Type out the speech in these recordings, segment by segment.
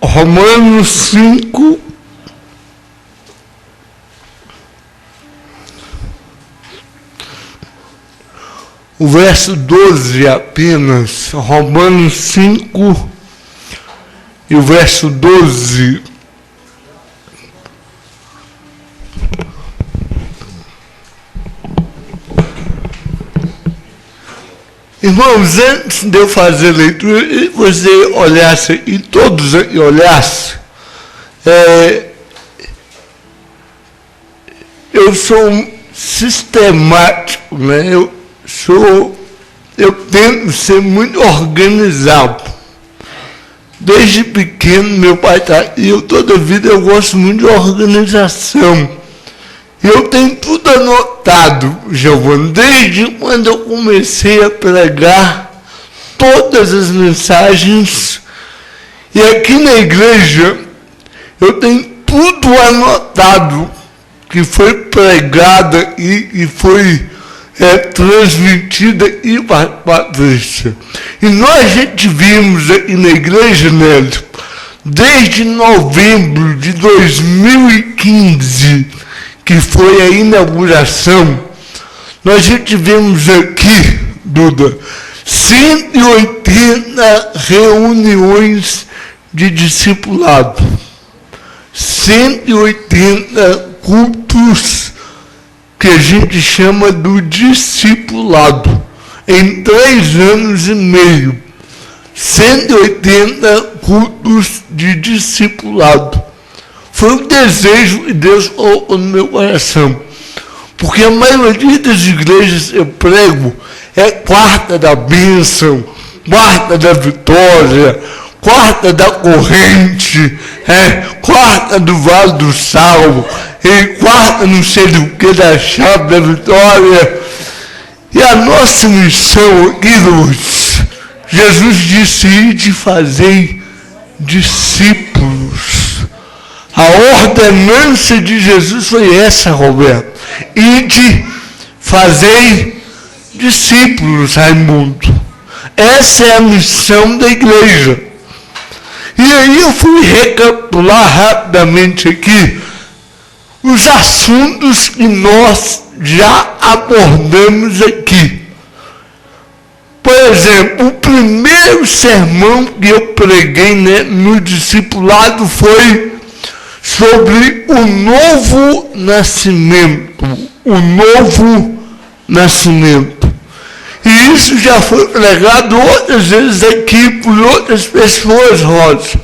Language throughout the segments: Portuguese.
Romanos 5, o verso 12 apenas. Romanos 5 e o verso 12. Irmãos, antes de eu fazer a leitura, e você olhasse, e todos olhassem, eu sou um sistemático, né? Eu tento ser muito organizado. Desde pequeno, meu pai está, e eu toda a vida eu gosto muito de organização. Eu tenho tudo anotado, Giovanni, desde quando eu comecei a pregar todas as mensagens. E aqui na igreja, eu tenho tudo anotado, que foi pregada e foi transmitida e para Patrícia. E nós já tivemos aqui na igreja, Nélio, desde novembro de 2015, que foi a inauguração, nós já tivemos aqui, Duda, 180 reuniões de discipulado, 180 cultos que a gente chama do discipulado, em 3 anos e meio, 180 cultos de discipulado. Foi um desejo que Deus colocou no meu coração. Porque a maioria das igrejas eu prego é quarta da bênção, quarta da vitória, quarta da corrente, quarta do vale do salvo, e quarta não sei do que da chave da vitória. E a nossa missão aqui, Luz, Jesus disse: ide fazer discípulos. A ordenança de Jesus foi essa, Roberto. Ide fazer discípulos, Raimundo. Essa é a missão da igreja. E aí eu fui recapitular rapidamente aqui os assuntos que nós já abordamos aqui. Por exemplo, o primeiro sermão que eu preguei, né, no discipulado foi sobre o novo nascimento. O novo nascimento. E isso já foi pregado outras vezes aqui por outras pessoas, Rosa.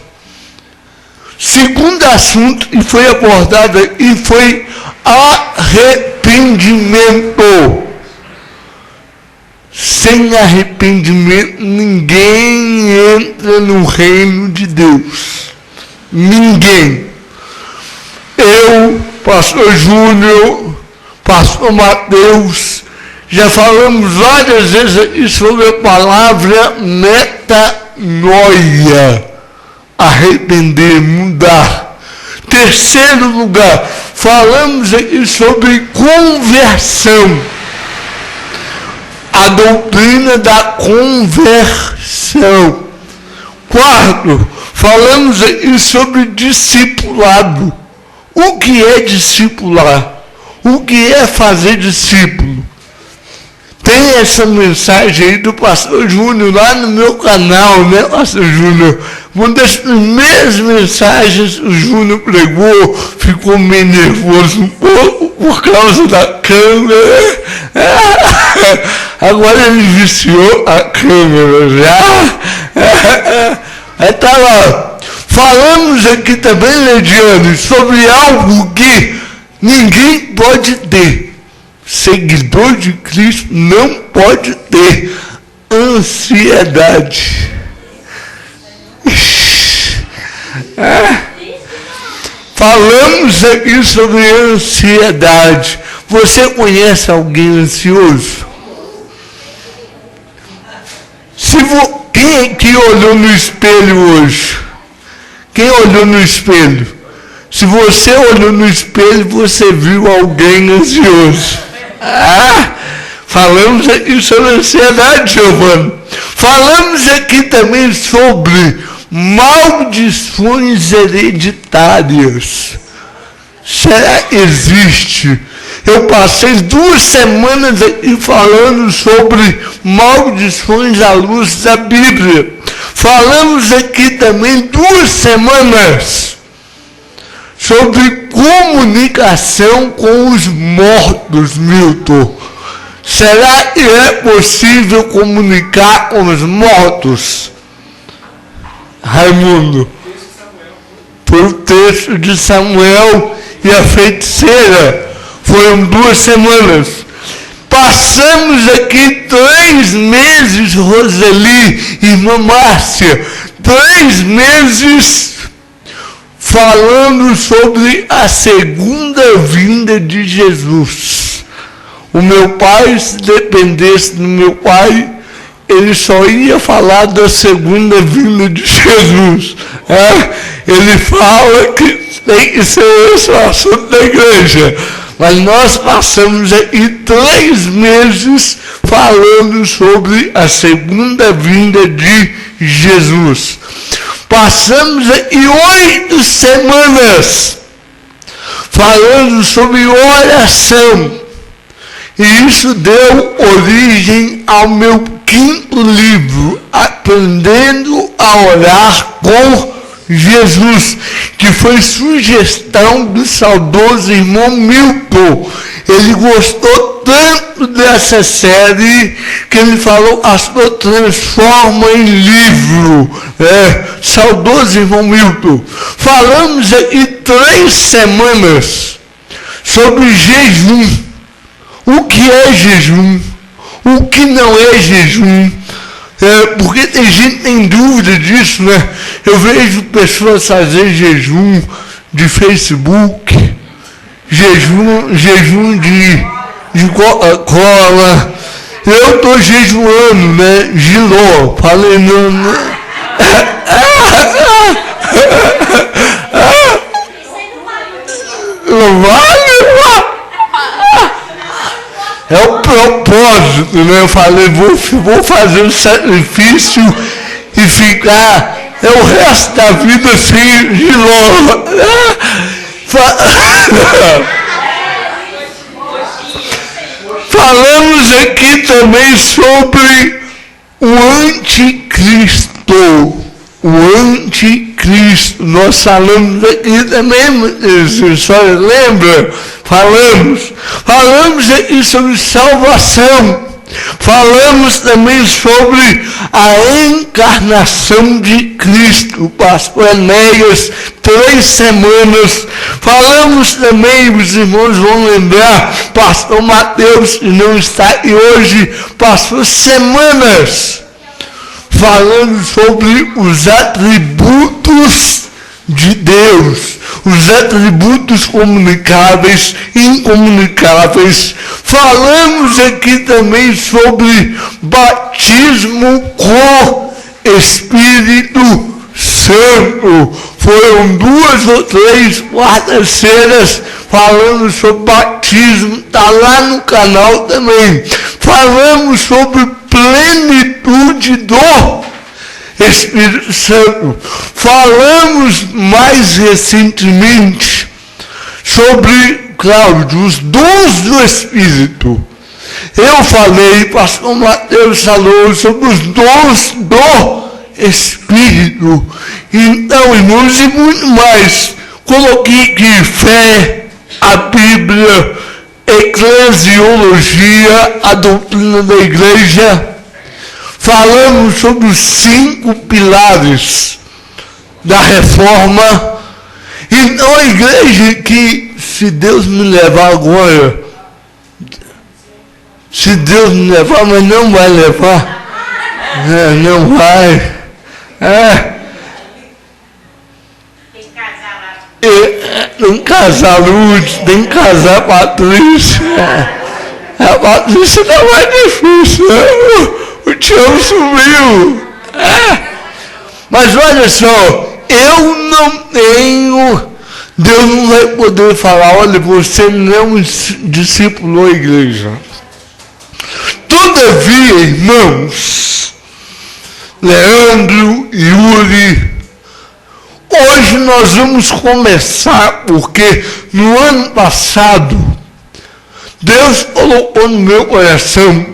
Segundo assunto que foi abordado aqui foi arrependimento. Sem arrependimento, ninguém entra no reino de Deus. Ninguém. Eu, pastor Júnior, pastor Mateus, já falamos várias vezes aqui sobre a palavra metanoia. Arrepender, mudar. Terceiro lugar, falamos aqui sobre conversão. A doutrina da conversão. Quarto, falamos aqui sobre discipulado. O que é discipular? O que é fazer discípulo? Tem essa mensagem aí do pastor Júnior lá no meu canal, né, pastor Júnior? Uma das primeiras mensagens o Júnior pregou, ficou meio nervoso um pouco por causa da câmera. Agora ele viciou a câmera já. Aí tá lá. Falamos aqui também, Lediane, sobre algo que ninguém pode ter. Seguidor de Cristo não pode ter: ansiedade. Falamos aqui sobre ansiedade. Você conhece alguém ansioso? Quem que olhou no espelho hoje? Quem olhou no espelho? Se você olhou no espelho, você viu alguém ansioso. Falamos aqui sobre ansiedade, Giovana. Falamos aqui também sobre maldições hereditárias. Será que existe? Eu passei 2 semanas aqui falando sobre maldições à luz da Bíblia. Falamos aqui também 2 semanas sobre comunicação com os mortos, Milton. Será que é possível comunicar com os mortos? Raimundo, por o texto de Samuel e a feiticeira, foram 2 semanas. Passamos aqui 3 meses, Roseli, irmã Márcia, 3 meses falando sobre a segunda vinda de Jesus. O meu pai, se dependesse do meu pai, ele só ia falar da segunda vinda de Jesus. Ele fala que tem que ser esse o assunto da igreja. Mas nós passamos aqui 3 meses falando sobre a segunda vinda de Jesus. Passamos aqui 8 semanas falando sobre oração. E isso deu origem ao meu 5º livro, Aprendendo a Orar com Jesus, que foi sugestão do saudoso irmão Milton. Ele gostou tanto dessa série que ele falou, pastor, transforma em livro. Saudoso irmão Milton. Falamos aqui 3 semanas sobre jejum. O que é jejum? O que não é jejum? Porque tem gente que tem dúvida disso, né? Eu vejo pessoas fazer jejum de Facebook, jejum de Coca-Cola. Eu estou jejuando, né? Giló, falei não. Não vale? É o propósito, né? Eu falei, vou fazer um sacrifício e ficar o resto da vida sem Giló. Falamos aqui também sobre o anticristo. O anticristo. Nós falamos aqui também, se só lembra? Falamos aqui sobre salvação. Falamos também sobre a encarnação de Cristo. O pastor Enéas, 3 semanas. Falamos também, os irmãos vão lembrar, pastor Mateus, que não está aqui hoje, passou semanas falando sobre os atributos de Deus, os atributos comunicáveis, incomunicáveis. Falamos aqui também sobre batismo com Espírito Santo. Foram 2 ou 3 quartas-feiras falando sobre batismo, está lá no canal também. Falamos sobre plenitude do Espírito Santo. Falamos mais recentemente sobre, Cláudio, os dons do Espírito. Eu falei, pastor Mateus falou sobre os dons do Espírito. Então, irmãos, e muito mais. Coloquei aqui fé, a Bíblia, eclesiologia, a doutrina da igreja. Falamos sobre os 5 pilares da reforma. Então a igreja que, se Deus me levar agora, se Deus me levar, mas não vai levar, não vai. Tem que casar Lúcio, tem que casar Patrícia. A Patrícia está mais difícil, o Tião sumiu. Mas olha só, eu não tenho Deus não vai poder falar, olha, você não é um discípulo da igreja. Todavia, irmãos, Leandro e Yuri, hoje nós vamos começar, porque no ano passado, Deus colocou no meu coração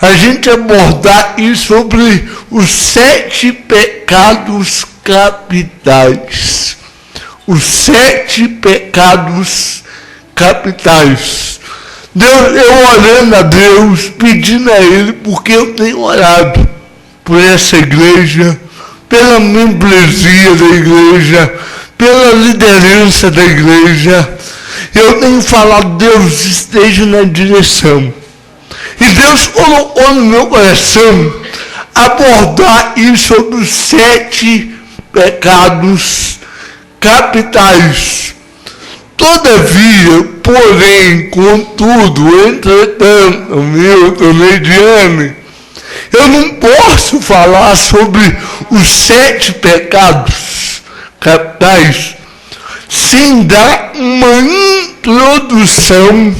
a gente abordar isso sobre os 7 pecados capitais. Os 7 pecados capitais. Deus, eu orando a Deus, pedindo a Ele, porque eu tenho orado por essa igreja, pela membresia da igreja, pela liderança da igreja. Eu tenho falado, Deus esteja na direção. E Deus colocou no meu coração abordar isso sobre os 7 pecados capitais. Todavia, porém, contudo, entretanto, Milton, Mediane, eu não posso falar sobre os 7 pecados capitais sem dar uma introdução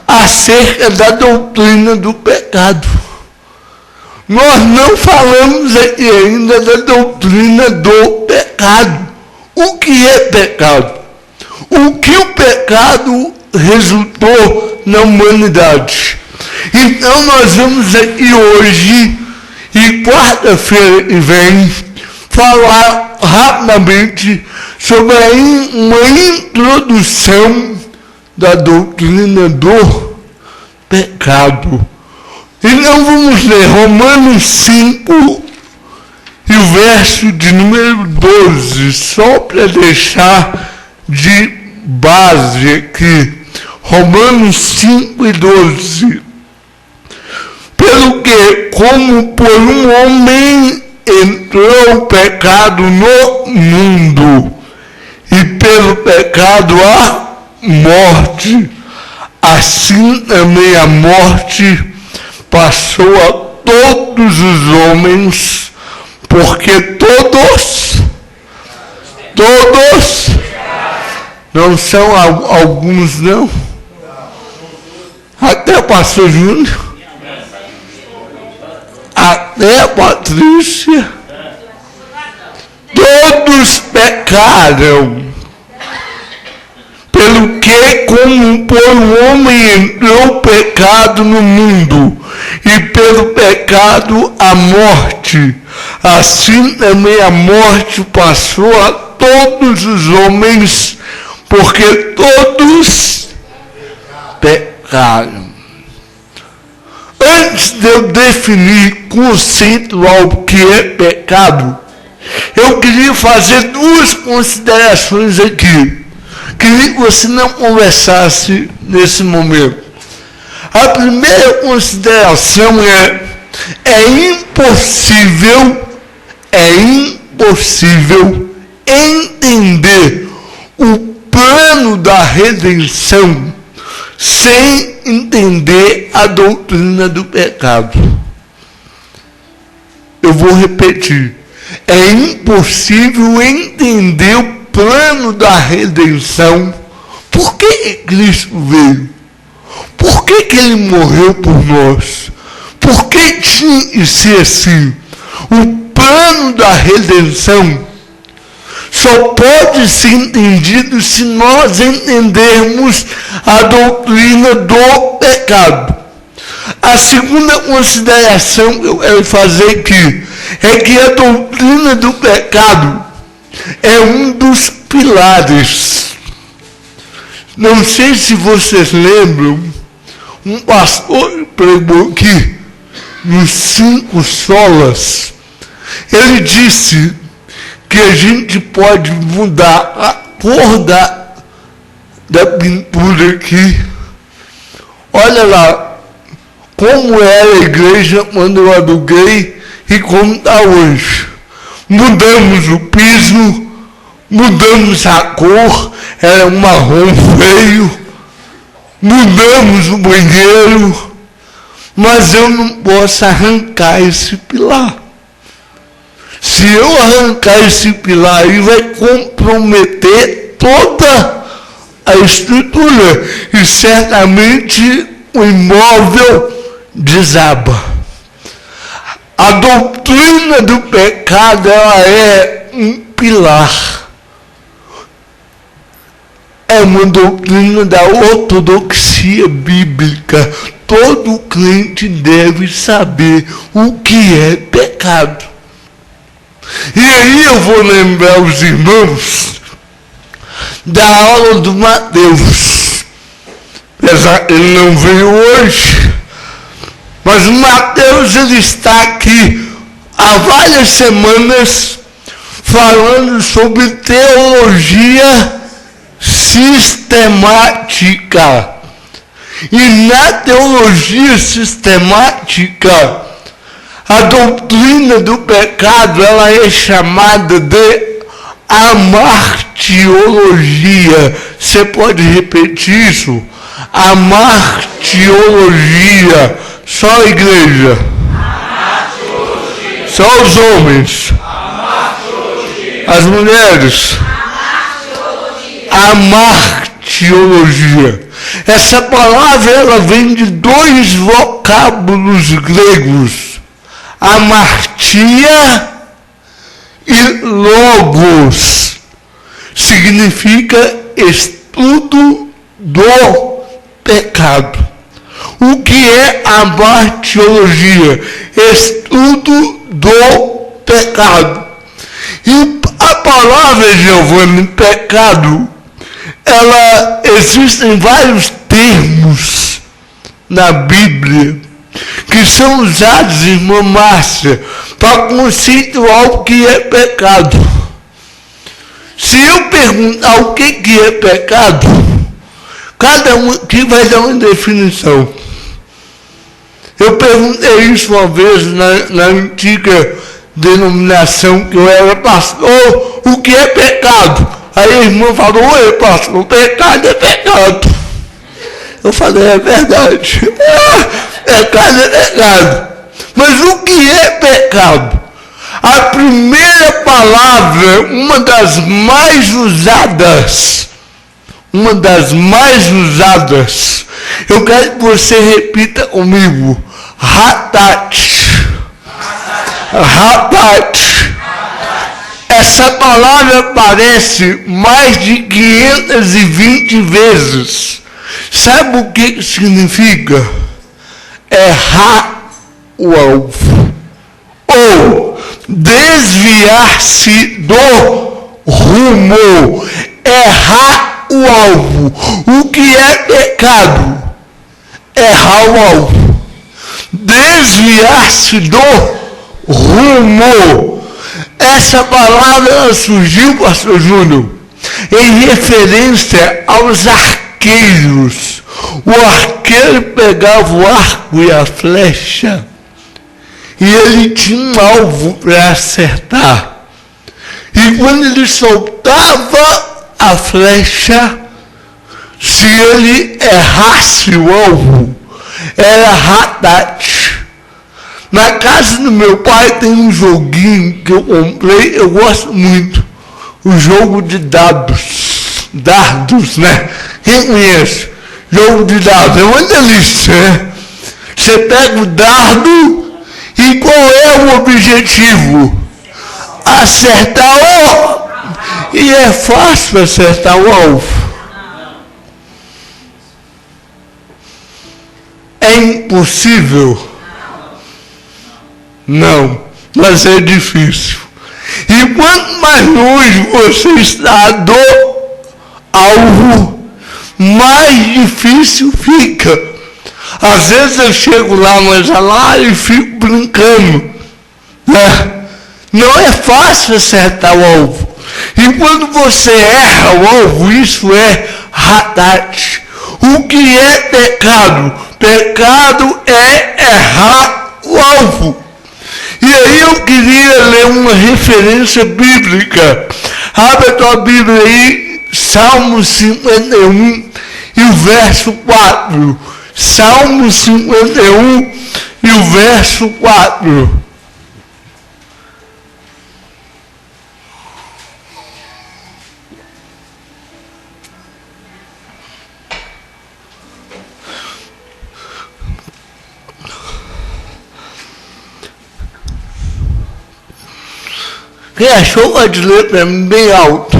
acerca da doutrina do pecado. Nós não falamos aqui ainda da doutrina do pecado. O que é pecado? O que o pecado resultou na humanidade? Então nós vamos aqui hoje e quarta-feira que vem falar rapidamente sobre uma introdução da doutrina do pecado. Então vamos ler Romanos 5 e o verso de número 12, só para deixar de base aqui. Romanos 5 e 12. Pelo que, como por um homem entrou o pecado no mundo, e pelo pecado a morte, assim também a morte passou a todos os homens, porque todos, não são alguns não, até pastor Júnior, até Patrícia, todos pecaram. Pelo que, como por um homem entrou o pecado no mundo, e pelo pecado a morte, assim também a morte passou a todos os homens, porque todos pecaram. Antes de eu definir conceitual o que é pecado, eu queria fazer 2 considerações aqui. Queria que você não conversasse nesse momento. A primeira consideração é impossível entender o plano da redenção sem entender a doutrina do pecado. Eu vou repetir. É impossível entender o plano da redenção. Por que Cristo veio? Por que Ele morreu por nós? Por que tinha que ser assim? O plano da redenção só pode ser entendido se nós entendermos a doutrina do pecado. A segunda consideração que eu quero fazer aqui é que a doutrina do pecado é um dos pilares. Não sei se vocês lembram, um pastor pregou aqui nos 5 solas. Ele disse que a gente pode mudar a cor da pintura aqui. Olha lá como era a igreja quando eu aluguei e como está hoje. Mudamos o piso, mudamos a cor, era um marrom feio, mudamos o banheiro, mas eu não posso arrancar esse pilar. Se eu arrancar esse pilar aí, vai comprometer toda a estrutura e certamente o imóvel desaba. A doutrina do pecado, ela é um pilar. É uma doutrina da ortodoxia bíblica. Todo crente deve saber o que é pecado. E aí eu vou lembrar os irmãos da aula do Mateus. Apesar que ele não veio hoje, mas o Mateus, ele está aqui há várias semanas falando sobre teologia sistemática. E na teologia sistemática, a doutrina do pecado, ela é chamada de amartiologia. Você pode repetir isso? Amartiologia. Só a igreja. Amartiologia. Só os homens. Amartiologia. As mulheres. Amartiologia. Essa palavra, ela vem de dois vocábulos gregos. Amartia e logos. Significa estudo do pecado. O que é amartiologia? Estudo do pecado. E a palavra, Giovanni, pecado, ela existem vários termos na Bíblia que são usados, irmã Márcia, para conceituar o que é pecado. Se eu perguntar o que é pecado, cada um aqui vai dar uma definição. Eu perguntei isso uma vez na antiga denominação que eu era pastor, o que é pecado? Aí a irmã falou, oi pastor, pecado é pecado. Eu falei, é verdade. Pecado é pecado. Mas o que é pecado? A primeira palavra, uma das mais usadas, eu quero que você repita comigo. Hatat. Essa palavra aparece mais de 520 vezes. Sabe o que significa? Errar o alvo. Ou desviar-se do rumo. Errar o alvo. O que é pecado? Errar o alvo. Desviar-se do rumo. Essa palavra surgiu, pastor Júnior, em referência aos arqueiros. O arqueiro pegava o arco e a flecha e ele tinha um alvo para acertar. E quando ele soltava a flecha, se ele errasse o alvo, era hatat. Na casa do meu pai tem um joguinho que eu comprei, eu gosto muito. O jogo de dados. Dardos, né? Quem conhece? Jogo de dados. É uma delícia, né? Você pega o dardo e qual é o objetivo? Acertar o alvo. E é fácil acertar o alvo. É impossível? Não, mas é difícil. E quanto mais longe você está do alvo, mais difícil fica. Às vezes eu chego lá, mas lá e fico brincando, né? Não é fácil acertar o alvo. E quando você erra o alvo, isso é hatat. O que é pecado? Pecado é errar o alvo. E aí eu queria ler uma referência bíblica. Abre a tua Bíblia aí, Salmo 51 e o verso 4. Salmo 51 e o verso 4. Quem achou pode ler para mim bem alto.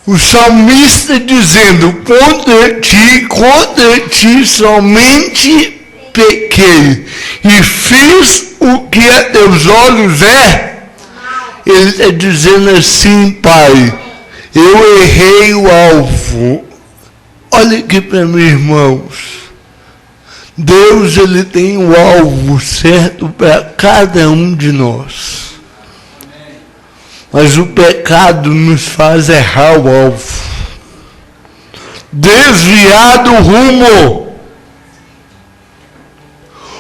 O salmista dizendo, contra ti somente pequei e fiz o que a teus olhos é. Ele está dizendo assim, Pai, eu errei o alvo. Olha aqui para mim, irmãos. Deus, ele tem o alvo certo para cada um de nós. Mas o pecado nos faz errar o alvo. Desviar do rumo.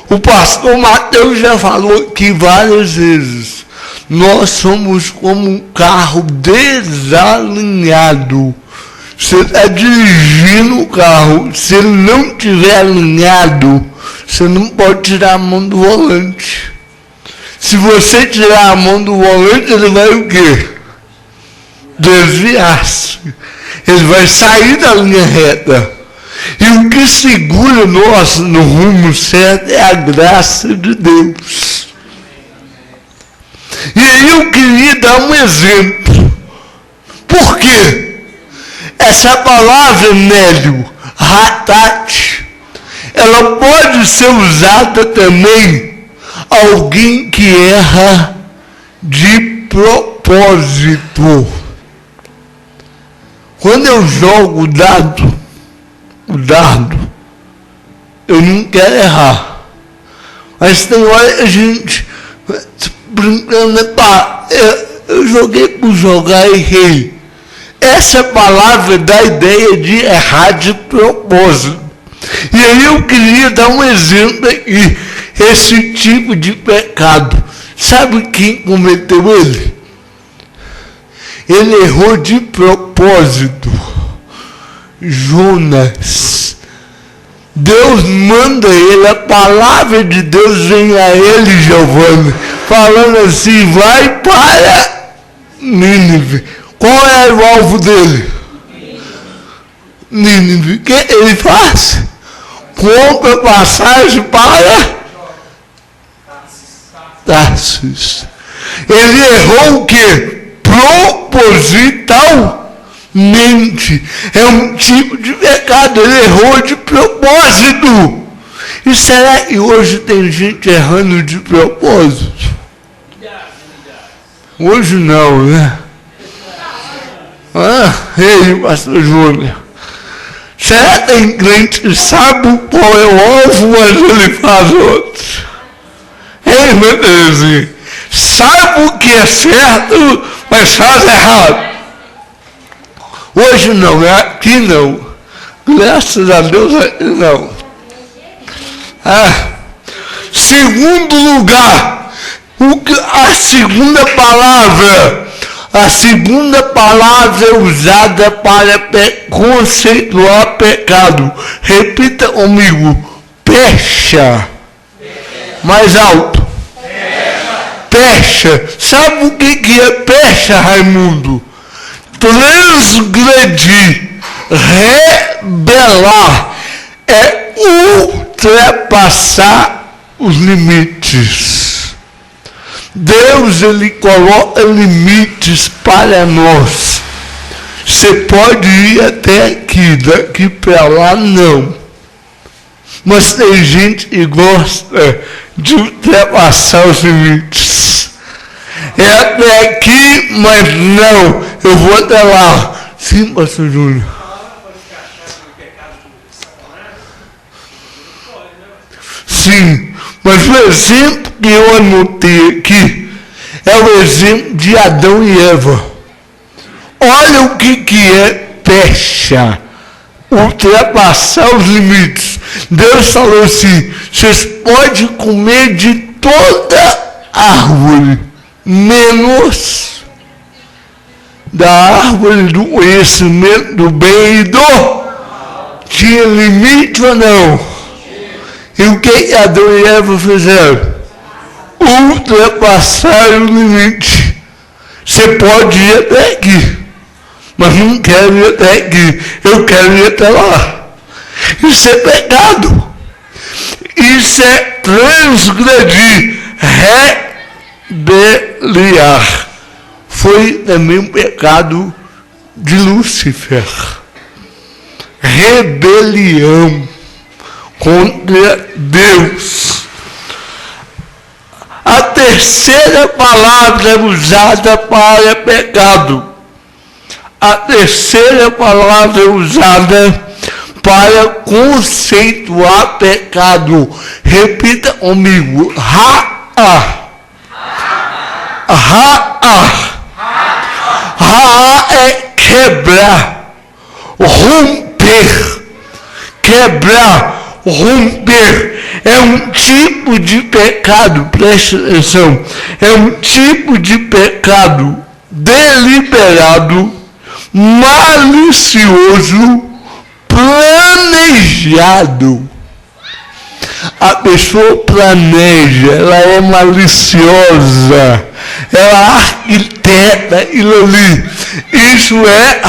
O pastor Mateus já falou aqui várias vezes. Nós somos como um carro desalinhado. Você está dirigindo o carro. Se ele não estiver alinhado, você não pode tirar a mão do volante. Se você tirar a mão do volante, ele vai o quê? Desviar-se. Ele vai sair da linha reta. E o que segura nós no rumo certo é a graça de Deus. E aí eu queria dar um exemplo. Por quê? Essa palavra, Nélio, ratate, ela pode ser usada também alguém que erra de propósito. Quando eu jogo o dardo, eu não quero errar. Mas tem hora que a gente brincando, eu joguei por jogar e errei. Essa palavra dá ideia de errar de propósito. E aí eu queria dar um exemplo aqui. Esse tipo de pecado. Sabe quem cometeu ele? Ele errou de propósito. Jonas. Deus manda ele, a palavra de Deus vem a ele, Giovanni, falando assim, vai para Nínive. Qual era o alvo dele? Nínive. O que ele faz? Compra passagem para Tarsis. Ele errou o quê? Propositalmente. É um tipo de pecado. Ele errou de propósito. E será que hoje tem gente errando de propósito? Hoje não, né? Ei, pastor Júnior. Será que tem crente que sabe qual é o alvo, mas ele faz outro? Ei, meu Deus, sabe o que é certo, mas faz errado. Hoje não, aqui não. Graças a Deus, aqui não. Segundo lugar, a segunda palavra é usada para conceituar pecado. Repita comigo. Pecha. Mais alto. Pecha. Sabe o que é pecha, Raimundo? Transgredir, rebelar, é ultrapassar os limites. Deus, ele coloca limites para nós. Você pode ir até aqui, daqui para lá não. Mas tem gente que gosta de ultrapassar os limites. É até aqui, mas não, eu vou até lá. Sim, pastor Júnior. Sim, mas o exemplo que eu anotei aqui é o exemplo de Adão e Eva. Olha o que é pecha. Ultrapassar os limites. Deus falou assim, vocês podem comer de toda árvore, menos da árvore do conhecimento do bem e do... Tinha limite ou não? E o que Adão e Eva fizeram? Ultrapassaram o limite. Você pode ir até aqui, mas não quero ir até aqui, eu quero ir até lá. Isso é pecado. Isso é transgredir, rebeliar. Foi também um pecado de Lúcifer. Rebelião contra Deus. A terceira palavra usada para pecado. A terceira palavra usada para conceituar pecado. Repita comigo. Ra'a. Ra'a. Ra'a é quebrar, romper. Quebrar, romper. É um tipo de pecado, preste atenção. É um tipo de pecado deliberado, malicioso, planejado. A pessoa planeja, ela é maliciosa, ela arquiteta aquilo ali. Isso é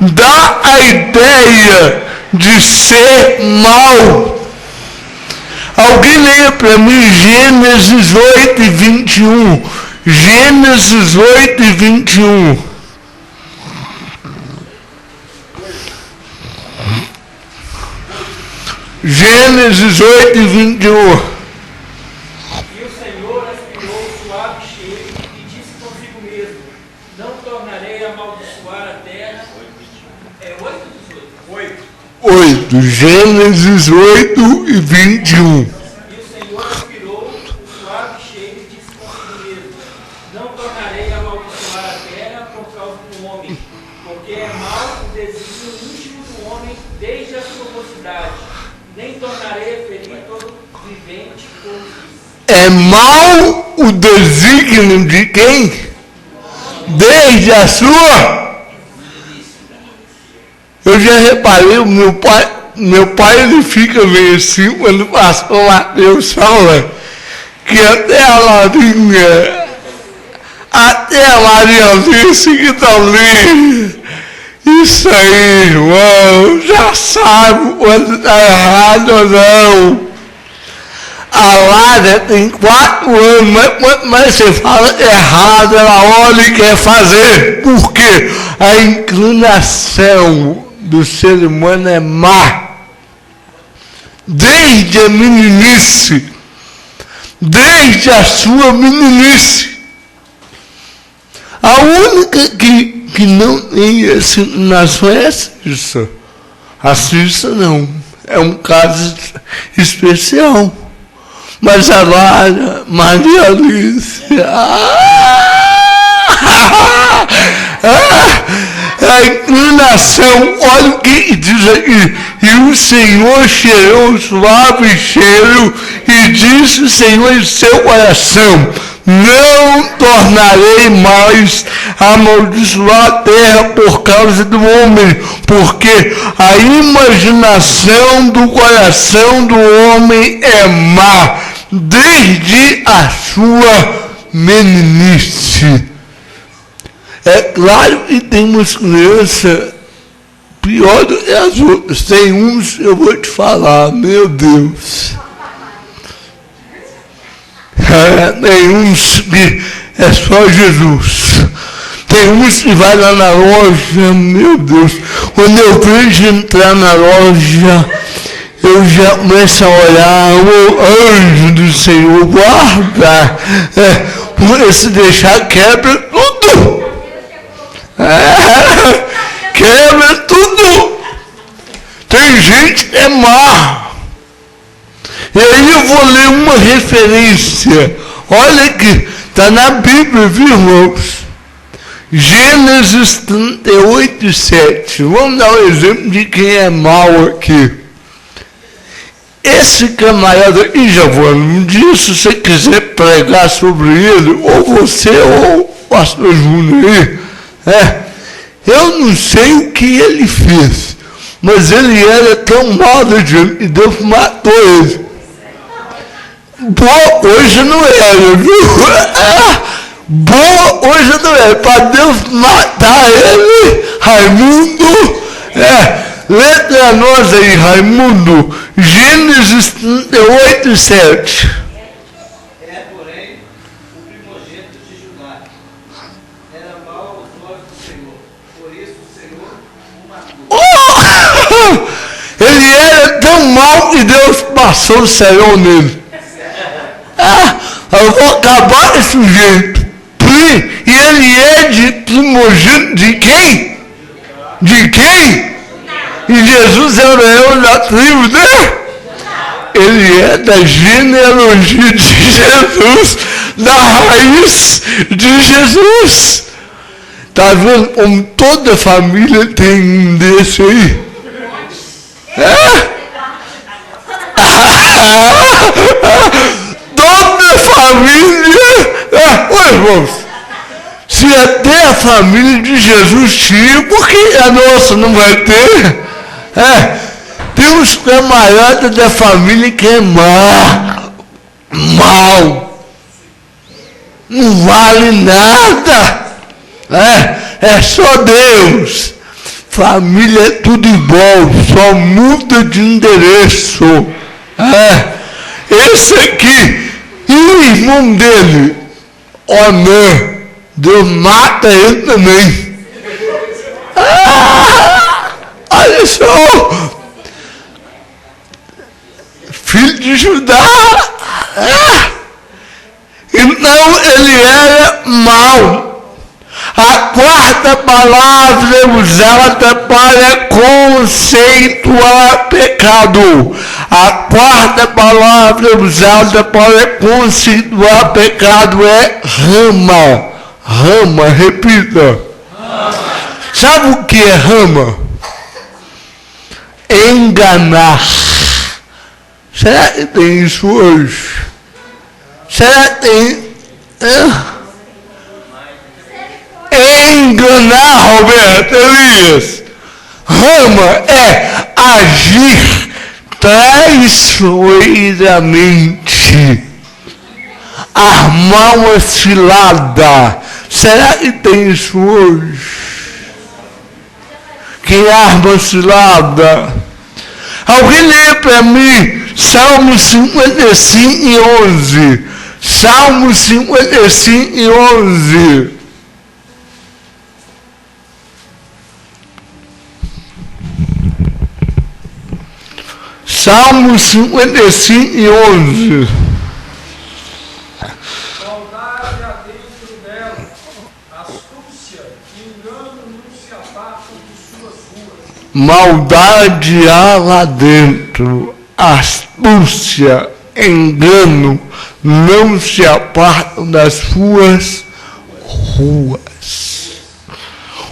dá a ideia de ser mal. Alguém leia para mim Gênesis 8 e 21. Gênesis 8 e 21. Gênesis 8 e 21. E o Senhor aspirou o suave cheiro e disse consigo mesmo: não tornarei a amaldiçoar a terra. É 8 ou 18? 8. Gênesis 8 e 21. E o Senhor aspirou o suave cheiro e disse consigo mesmo: não tornarei a amaldiçoar a terra por causa do homem, porque é mau o desígnio íntimo do homem desde a sua mocidade. Nem tornarei a ferir todo vivente por isso. É mau o desígnio de quem? Desde a sua. Eu já reparei, o meu pai ele fica meio assim, quando o pastor Mateus fala que até a Maria disse que está ali. Isso aí, irmão, já sabe quando está errado ou não. A Lara tem 4 anos, mas quanto mais você fala errado, ela olha e quer fazer. Por quê? A inclinação do ser humano é má. Desde a meninice. Desde a sua meninice. A única que não tem essa inclinação é a Cissa. A Cissa não. É um caso especial. Mas a Lara, Maria Alice, a inclinação, olha o que diz aqui. E o Senhor cheirou um suave cheiro e disse o Senhor em seu coração: não tornarei mais a amaldiçoar a terra por causa do homem, porque a imaginação do coração do homem é má, desde a sua meninice. É claro que temos crianças pior do que as outras. Tem uns, eu vou te falar, meu Deus. Tem uns que é só Jesus. Tem uns que vai lá na loja, meu Deus. Quando eu vejo entrar na loja, eu já começo a olhar, o anjo do Senhor, guarda. Porque se deixar, quebra tudo. Quebra tudo. Tem gente que é má. E aí eu vou ler uma referência. Olha aqui, está na Bíblia, viu, irmãos? Gênesis 38, 7. Vamos dar um exemplo de quem é mau aqui. Esse camarada aqui, Giovanni, um dia, se você quiser pregar sobre ele, ou você ou o pastor Júnior aí, eu não sei o que ele fez, mas ele era tão mau e Deus matou ele. Pô, hoje não era, viu? boa coisa não é para Deus matar ele, Raimundo. Lê para nós aí, Raimundo, Gênesis 38, 7. Porém, o primogênito de Judá era mau aos olhos do Senhor, por isso o Senhor o matou. Ele era tão mau que Deus passou o céu nele. Eu vou acabar esse sujeito. E ele é de primogênito de quem? De quem? E Jesus era eu da tribo dele. Ele é da genealogia de Jesus, da raiz de Jesus. Está vendo como toda família tem um desse aí? Toda família. Irmãos, se até a família de Jesus tinha, por que a nossa não vai ter? Tem uns camaradas da família que é mal, não vale nada, é só Deus. Família é tudo igual, só muda de endereço. Esse aqui, e o irmão dele, Onã, Deus mata ele também. Olha só, filho de Judá. Então ele era mau. A quarta palavra usada para conceituar pecado. A quarta palavra usada para conceituar pecado é rama. Rama, repita. Sabe o que é rama? Enganar. Será que tem isso hoje? Será que tem? Enganar, Roberto Elias. Rama é agir traiçoeiramente, armar uma cilada. Será que tem isso hoje? Quem arma cilada? Alguém lê para mim Salmo 55 e 11. Salmo 55 e 11. Salmo 55 e 11. Maldade há dentro dela, astúcia e engano não se apartam de suas ruas. Maldade há lá dentro, astúcia, engano não se apartam das suas ruas.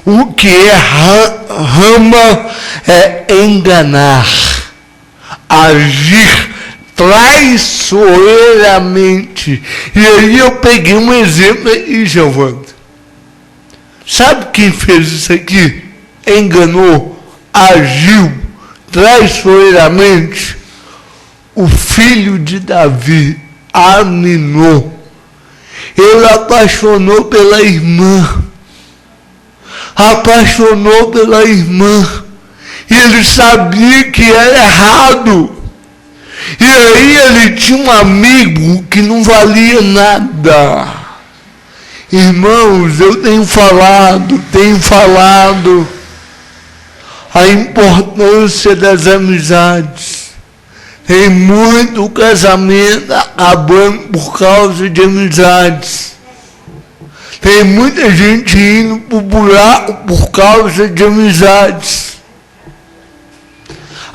O que é rama é enganar, agir traiçoeiramente. E aí eu peguei um exemplo aí, Giovanni. Sabe quem fez isso aqui? Enganou, agiu traiçoeiramente. O filho de Davi, Aminon. Ele apaixonou pela irmã. Apaixonou pela irmã. E ele sabia que era errado. E aí ele tinha um amigo que não valia nada. Irmãos, eu tenho falado a importância das amizades. Tem muito casamento acabando por causa de amizades. Tem muita gente indo para o buraco por causa de amizades.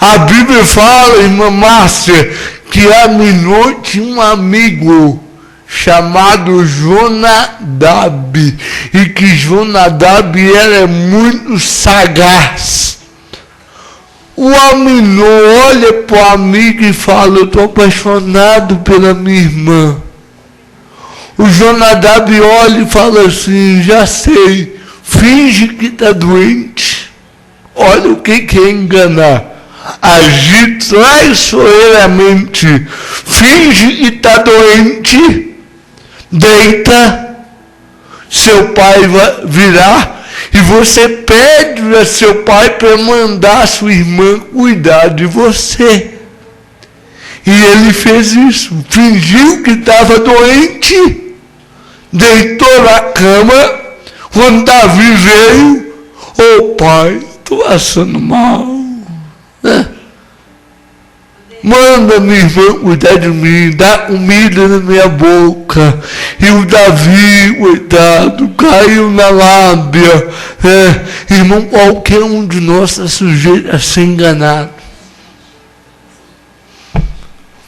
A Bíblia fala, irmã Márcia, que Aminon tinha um amigo chamado Jonadab, e que Jonadab era muito sagaz. O Aminon olha para o amigo e fala: eu estou apaixonado pela minha irmã. O Jonadab olha e fala assim: já sei, finge que está doente. Olha o que é enganar. Agir traiçoeiramente, finge que está doente, deita, seu pai virá e você pede a seu pai para mandar sua irmã cuidar de você. E ele fez isso, fingiu que estava doente, deitou na cama. Quando Davi veio, pai, estou passando mal, né? Manda minha irmã cuidar de mim, dá comida na minha boca. E o Davi, coitado, caiu na lábia. Irmão, qualquer um de nós está sujeito a ser enganado.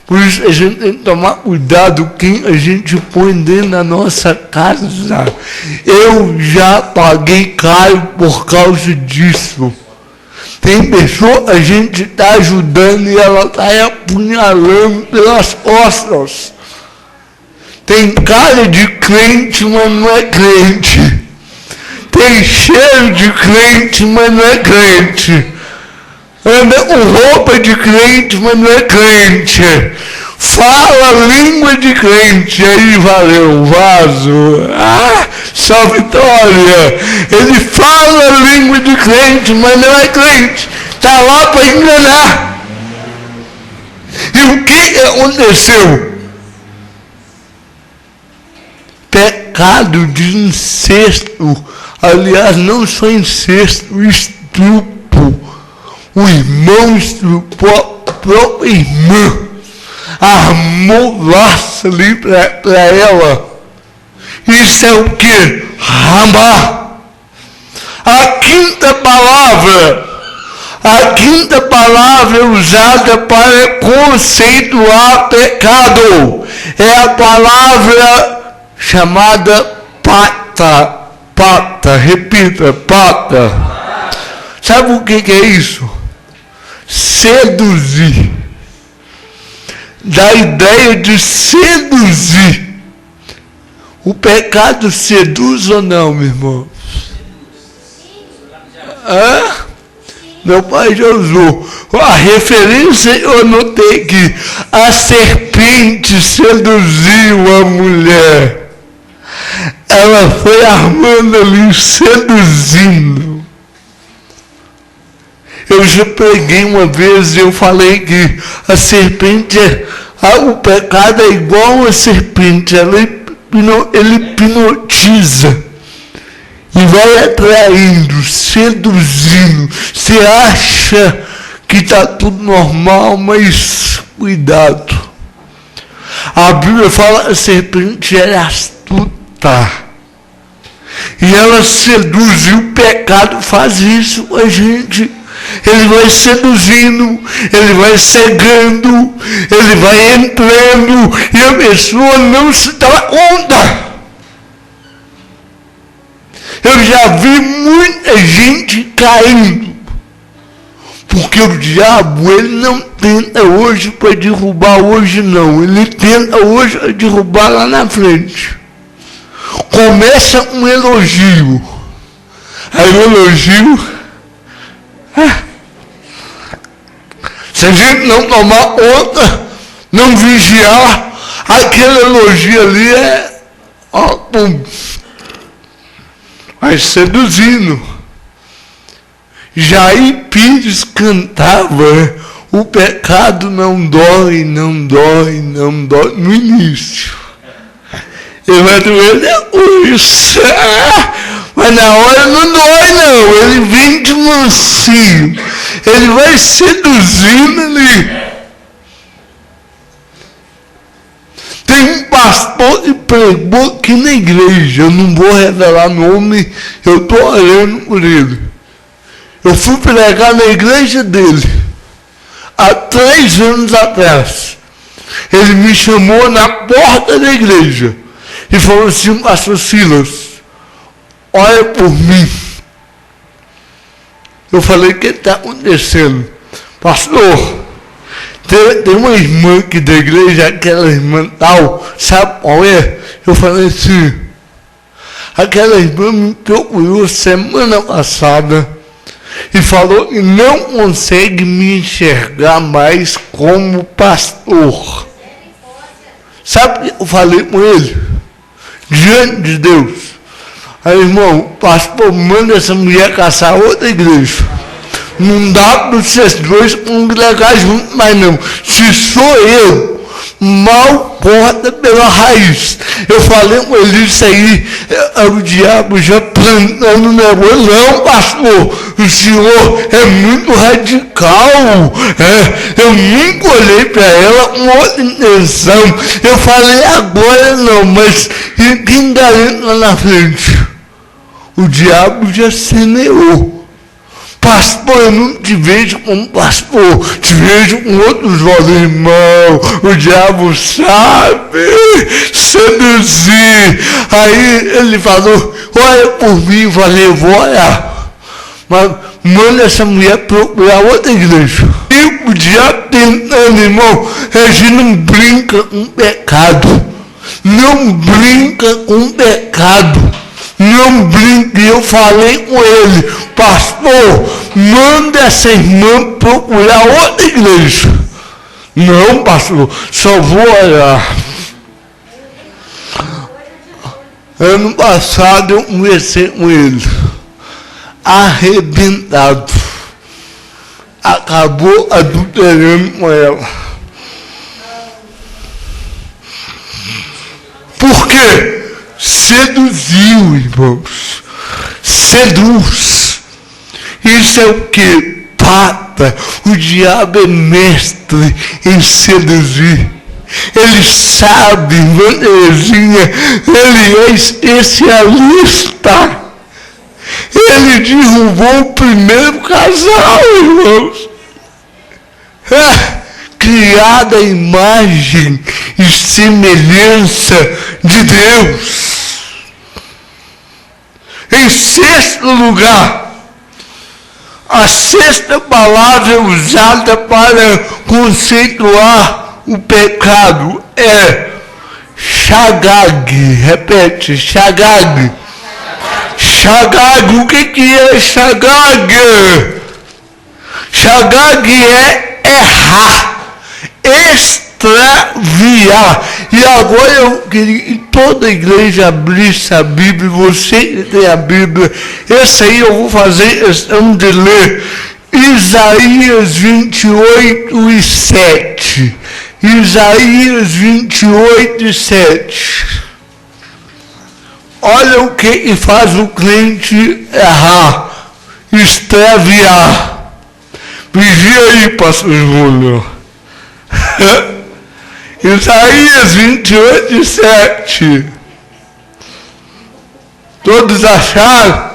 Por isso a gente tem que tomar cuidado quem a gente põe dentro da nossa casa. Eu já paguei caro por causa disso. Tem pessoa, a gente está ajudando e ela está apunhalando pelas costas. Tem cara de crente, mas não é crente. Tem cheiro de crente, mas não é crente. Anda com roupa de crente, mas não é crente. Fala língua de crente. Aí valeu, vaso. Só vitória. Ele fala língua de crente, mas não é crente. Está lá para enganar. E o que aconteceu? Pecado de incesto. Aliás, não só incesto, estupro. O irmão estuprou a própria irmã. Armou laço ali para ela. Isso é o que? Ramá. A quinta palavra é usada para conceituar pecado. É a palavra chamada pata. Pata, repita, pata. Sabe o que é isso? Seduzir. Da ideia de seduzir. O pecado seduz ou não, meu irmão? Meu pai já usou. A referência eu notei que a serpente seduziu a mulher. Ela foi armando ali, seduzindo. Eu já preguei uma vez e eu falei que a serpente, o pecado é igual a serpente, ele hipnotiza e vai atraindo, seduzindo. Você acha que está tudo normal, mas cuidado. A Bíblia fala que a serpente é astuta e ela seduz, e o pecado faz isso com a gente. Ele vai seduzindo, ele vai cegando, ele vai entrando e a pessoa não se dá conta. Eu já vi muita gente caindo, porque o diabo, ele não tenta hoje para derrubar hoje não, ele tenta hoje para derrubar lá na frente. Começa um elogio, aí o elogio, se a gente não tomar conta, não vigiar, aquele elogio ali vai seduzindo. Jair Pires cantava, o pecado não dói, não dói, não dói, no início. Ele vai doer depois. Mas na hora não dói não, ele vem de mansinho, ele vai seduzindo ali. Tem um pastor que pregou aqui na igreja, eu não vou revelar nome, eu estou orando por ele. Eu fui pregar na igreja dele, há 3 anos atrás. Ele me chamou na porta da igreja e falou assim, pastor Silas, olha por mim. Eu falei, o que está acontecendo? Pastor, tem uma irmã aqui da igreja, aquela irmã tal, sabe qual é? Eu falei assim, aquela irmã me procurou semana passada e falou que não consegue me enxergar mais como pastor. Sabe o que eu falei com ele? Diante de Deus, Aí, irmão, pastor, manda essa mulher caçar outra igreja. Não dá para vocês dois congregar juntos mais não. Se sou eu, mal corta pela raiz. Eu falei com ele isso aí, o diabo já plantando o negócio. Não, pastor, o senhor é muito radical. Eu nunca olhei para ela com outra intenção. Eu falei agora não, mas quem garante lá na frente? O diabo já semeou. Pastor, eu não te vejo como pastor, te vejo com outros olhos, irmão. O diabo sabe seduzir. Aí ele falou, olha por mim. Eu falei, eu vou olhar. Mas manda essa mulher procurar outra igreja. E o diabo tentando, irmão, a gente não brinca com pecado. Não brinca com pecado. Não brinque, eu falei com ele, pastor, manda essa irmã procurar outra igreja. Não, pastor, só vou olhar. Ano passado eu conversei com ele, arrebentado, acabou adulterando com ela. Por quê? Seduziu, irmãos. Seduz. Isso é o que? Pata. O diabo é mestre em seduzir. Ele sabe, irmã Terezinha, ele é especialista. Ele derrubou o primeiro casal, irmãos. Criada a imagem e semelhança de Deus. Em sexto lugar, a sexta palavra usada para conceituar o pecado é Shagag. Repete, Shagag. Shagag, o que é Shagag? Shagag é errar, extraviar. E agora eu queria que toda a igreja abrisse a Bíblia. Você que tem a Bíblia, esse aí eu vou fazer questão de ler. Isaías 28 e 7. Isaías 28 e 7. Olha o que faz o crente errar, extraviar. Vigia aí, pastor Júnior. Isaías 28 e 7. Todos acharam?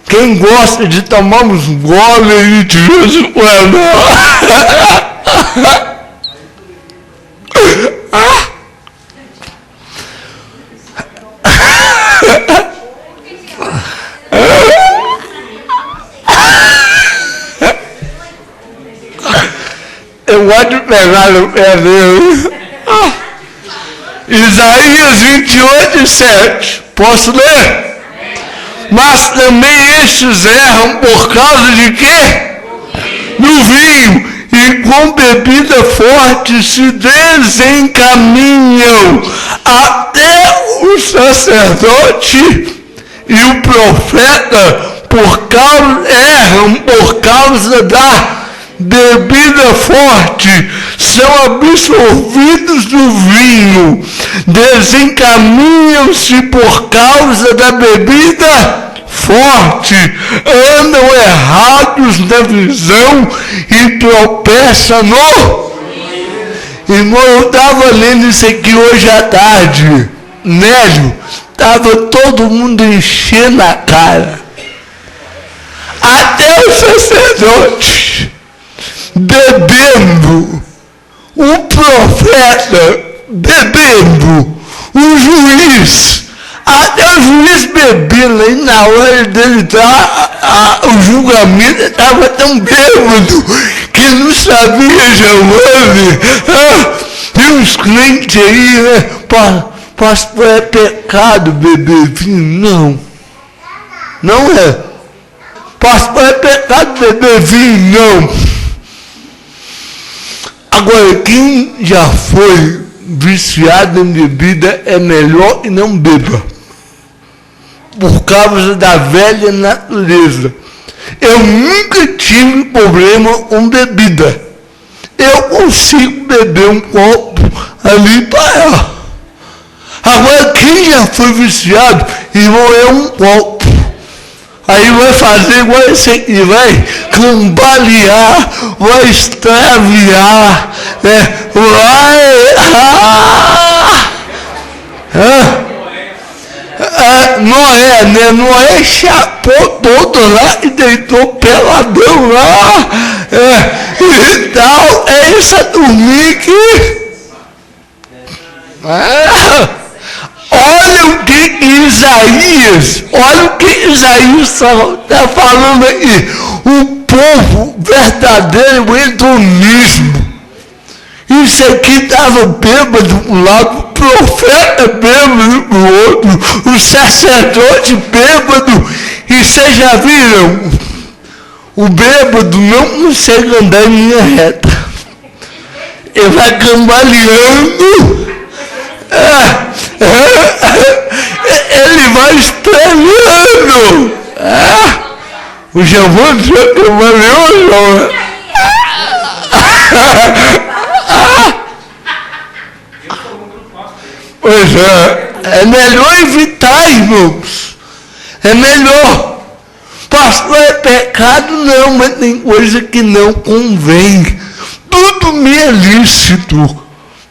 Quem gosta de tomar uns goles aí de vez em quando? Eu gosto de pegar no pé dele. Isaías 28 e 7. Posso ler? Mas também estes erram por causa de quê? Do vinho. E com bebida forte se desencaminham até o sacerdote e o profeta erram por causa da bebida forte, são absorvidos do vinho, desencaminham-se por causa da bebida forte, andam errados na visão e tropeçam no... Irmão, eu estava lendo isso aqui hoje à tarde, Nélio, estava todo mundo enchendo a cara, até o sacerdote bebendo, o profeta bebendo, o juiz, até o juiz bebendo, aí na hora dele dar o julgamento, estava tão bêbado que não sabia, Giovanni. Tem uns crentes aí, né? Pastor, é pecado beber vinho? Não é. Pastor, é pecado beber vinho? Não. Agora, quem já foi viciado em bebida é melhor que não beba. por causa da velha natureza. Eu nunca tive problema com bebida. Eu consigo beber um copo ali para. Agora, quem já foi viciado e morreu um copo, aí vai fazer igual esse aqui, vai cambalear, vai extraviar, né? Noé, né? Noé chapou todo lá e deitou peladão lá, e tal, é essa turminha que... Olha o que Isaías está falando aí. O povo verdadeiro hedonismo. Isso aqui estava bêbado para um lado, o profeta bêbado para o outro, o sacerdote bêbado. E vocês já viram? O bêbado não consegue andar em linha reta. Ele vai cambaleando. Ele vai estrelando. O Giovanni já cambaleou, Pois é melhor evitar, irmãos. É melhor. Pastor, é pecado? Não, mas tem coisa que não convém. Tudo me é lícito,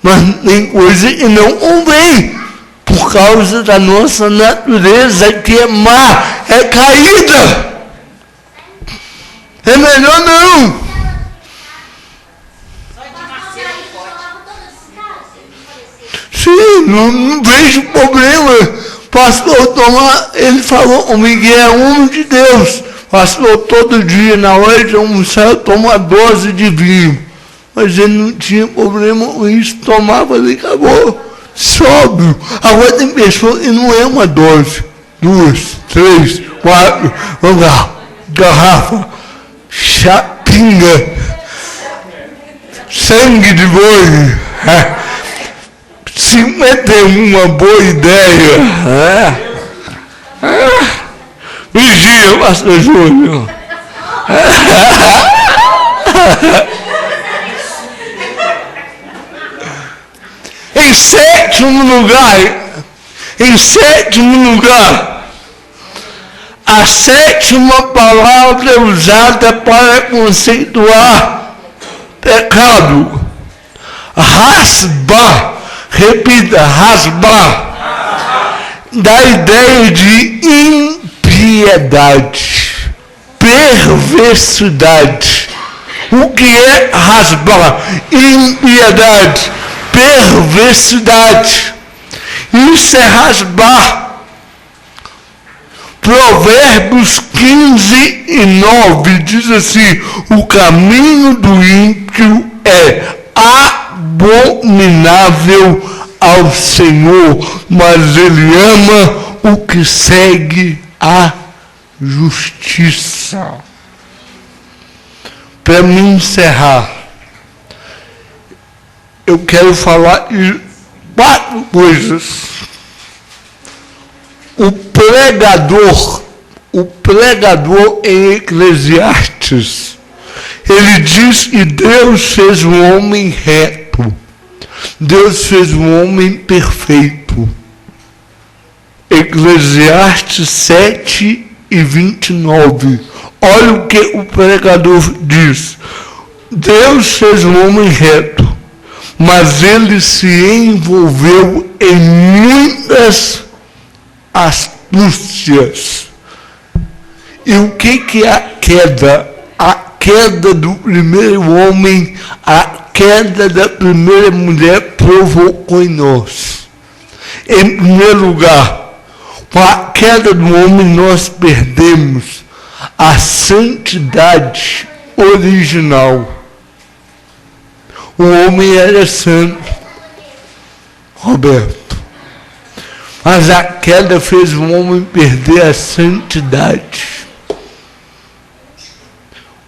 mas tem coisa que não convém, por causa da nossa natureza que é má, é caída. É melhor não. Sim, não vejo problema. Pastor Tomás, ele falou comigo que é homem de Deus. Pastor, todo dia, na hora de almoçar, eu tomo uma dose de vinho. Mas ele não tinha problema com isso, tomava ali, acabou. Sóbrio. Agora tem pessoa que não é uma dose. 2, 3, 4, vamos lá. Garrafa, chapinha, sangue de boi. 51, uma boa ideia. Vigia, pastor Júnior. Em sétimo lugar, a sétima palavra é usada para conceituar pecado. Rasbar, repita, rasbar, dá ideia de impiedade, perversidade. O que é rasbar? Impiedade, perversidade. Isso é rasbar. Provérbios 15:9 diz assim: o caminho do ímpio é abominável ao Senhor, mas ele ama o que segue a justiça. Para me encerrar, eu quero falar de 4 coisas. O pregador em Eclesiastes, ele diz que Deus fez um homem reto, Deus fez um homem perfeito. Eclesiastes 7:29. Olha o que o pregador diz. Deus fez um homem reto, mas ele se envolveu em muitas astúcias. E o que é a queda? A queda do primeiro homem, a queda da primeira mulher provocou em nós. Em primeiro lugar, com a queda do homem nós perdemos a santidade original. O homem era santo, Roberto. Mas a queda fez o homem perder a santidade.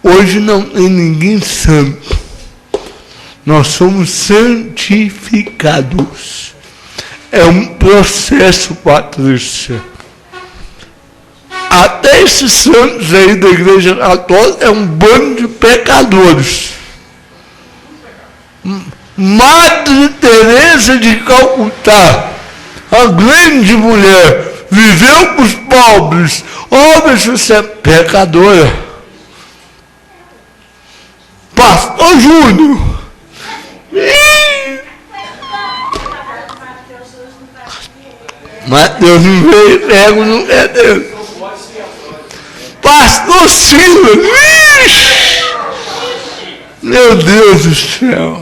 Hoje não tem ninguém santo. Nós somos santificados. É um processo, Patrícia. até esses santos aí da Igreja Católica é um bando de pecadores. Madre Teresa de Calcutá, a grande mulher, viveu com os pobres. Olha se você é pecadora. Pastor Júnior. Mateus não veio pego, não é Deus. Pastor Silas. Meu Deus do céu.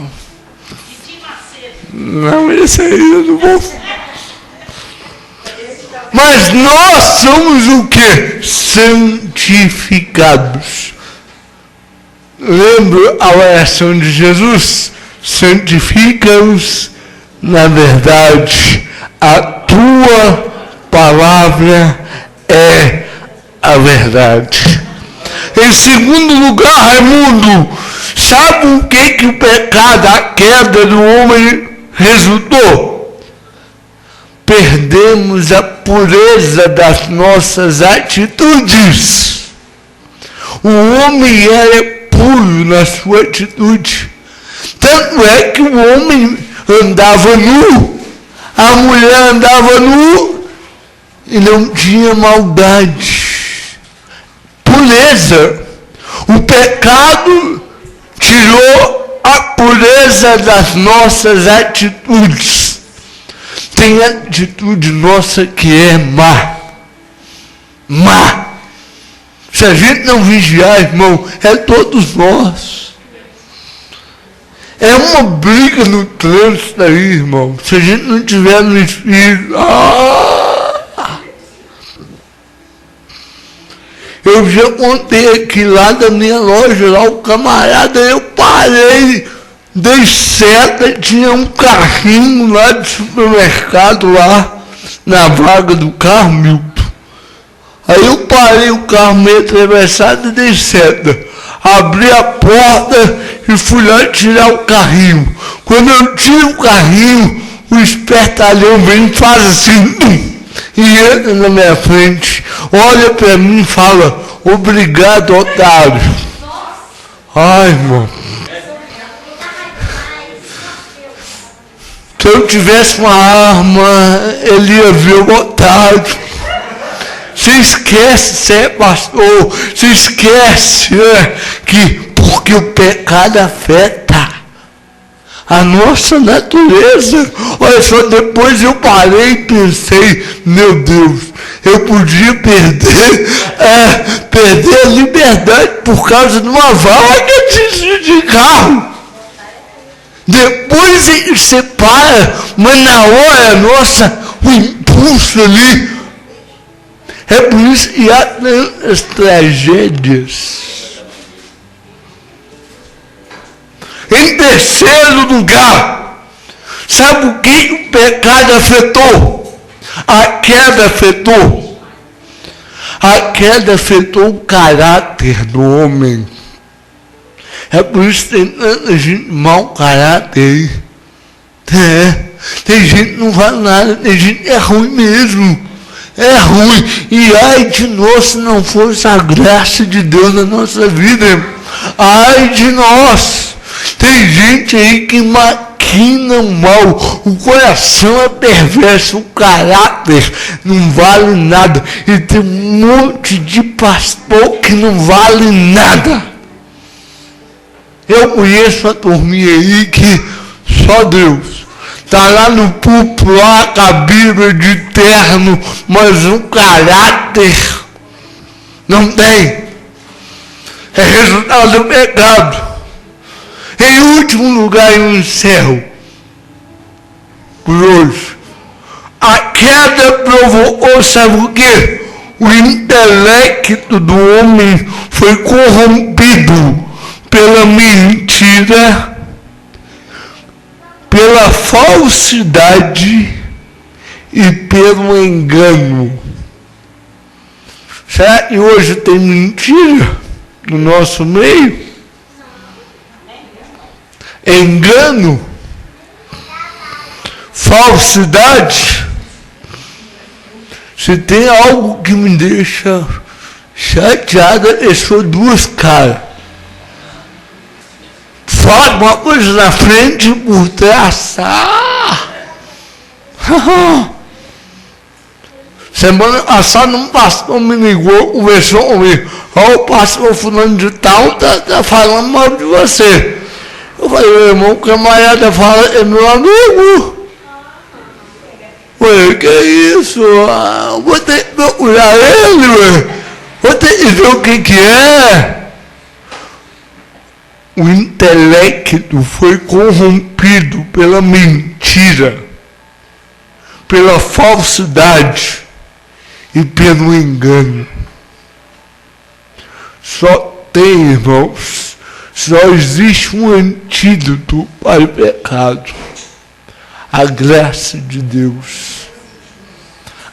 Não, esse aí eu não vou. Mas nós somos o quê? Santificados. Lembra a oração de Jesus? Santifica-os na verdade. A tua palavra é a verdade. Em segundo lugar, Raimundo, sabe o que o pecado, a queda do homem resultou? Perdemos a pureza das nossas atitudes. O homem era puro na sua atitude. Tanto é que o homem andava nu, a mulher andava nu e não tinha maldade. Pureza. O pecado tirou a pureza das nossas atitudes. Tem atitude nossa que é má. Má. Se a gente não vigiar, irmão, é todos nós. É uma briga no trânsito aí, irmão. Se a gente não tiver no espírito. Eu já contei aqui lá da minha loja, lá o camarada, eu parei, dei seta, tinha um carrinho lá de supermercado lá, na vaga do carro, Milton. Aí eu parei o carro meio atravessado e dei seta. Abri a porta e fui lá tirar o carrinho. Quando eu tiro o carrinho, o espertalhão vem e faz assim, e entra na minha frente, olha para mim e fala, obrigado, otário. Ai, irmão. Se eu tivesse uma arma, ele ia ver o otário. Você esquece, você é pastor, você esquece que porque o pecado afeta a nossa natureza. Olha só, depois eu parei e pensei, meu Deus, eu podia perder a liberdade por causa de uma vaga de carro. Depois você para, mas na hora nossa, o impulso ali. É por isso que há tantas tragédias. Em terceiro lugar, sabe o que o pecado afetou? A queda afetou. A queda afetou o caráter do homem. É por isso que tem tanta gente de mau caráter aí. Tem gente que não faz nada, tem gente que é ruim mesmo. É ruim. E ai de nós se não fosse a graça de Deus na nossa vida. Ai de nós. Tem gente aí que maquina o mal. O coração é perverso. O caráter não vale nada. E tem um monte de pastor que não vale nada. Eu conheço uma turminha aí que só Deus. Está lá no púlpito, lá com a Bíblia de terno, mas o caráter não tem. É resultado do pecado. Em último lugar, eu encerro por hoje. A queda provocou, sabe o quê? O intelecto do homem foi corrompido pela mentira, pela falsidade e pelo engano. Será que hoje tem mentira no nosso meio? Engano? Falsidade? Se tem algo que me deixa chateada, deixou duas caras. Fala uma coisa na frente e por trás. Semana passada um pastor me ligou, conversou comigo. O pastor fulano de tal tá falando mal de você. Eu falei, meu irmão, o camarada fala, é meu amigo. Ué, que isso? Vou ter que procurar ele, ué. Vou ter que ver o que é. O intelecto foi corrompido pela mentira, pela falsidade e pelo engano. Só tem, irmãos, só existe um antídoto para o pecado: a graça de Deus.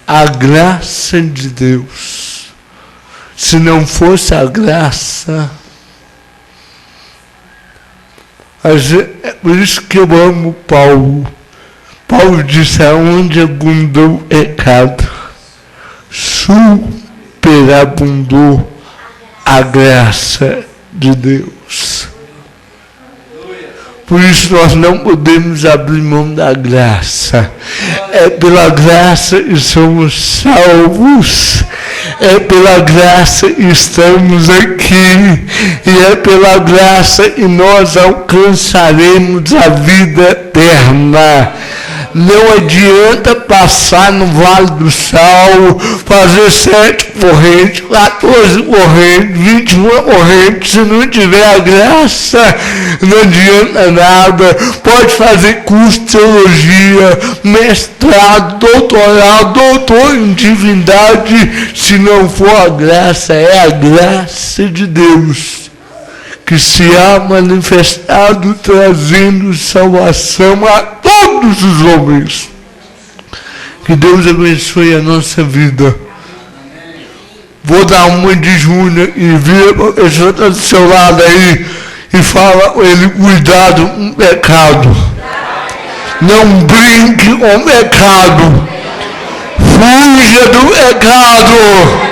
A graça de Deus. Se não fosse a graça, é por isso que eu amo Paulo. Paulo disse, aonde abundou o pecado, superabundou a graça de Deus. Por isso nós não podemos abrir mão da graça. É pela graça que somos salvos. É pela graça que estamos aqui. E é pela graça que nós alcançaremos a vida eterna. Não adianta passar no Vale do Sal, fazer 7 correntes, 14 correntes, 21 correntes, se não tiver a graça, não adianta nada. Pode fazer curso de teologia, mestrado, doutorado, doutor em divindade, se não for a graça, é a graça de Deus que se há manifestado, trazendo salvação a todos os homens. Que Deus abençoe a nossa vida. Vou dar uma de Júnior e vira a pessoa está do seu lado aí e fala com ele, cuidado com o pecado. Não brinque com o pecado. Fuja do pecado.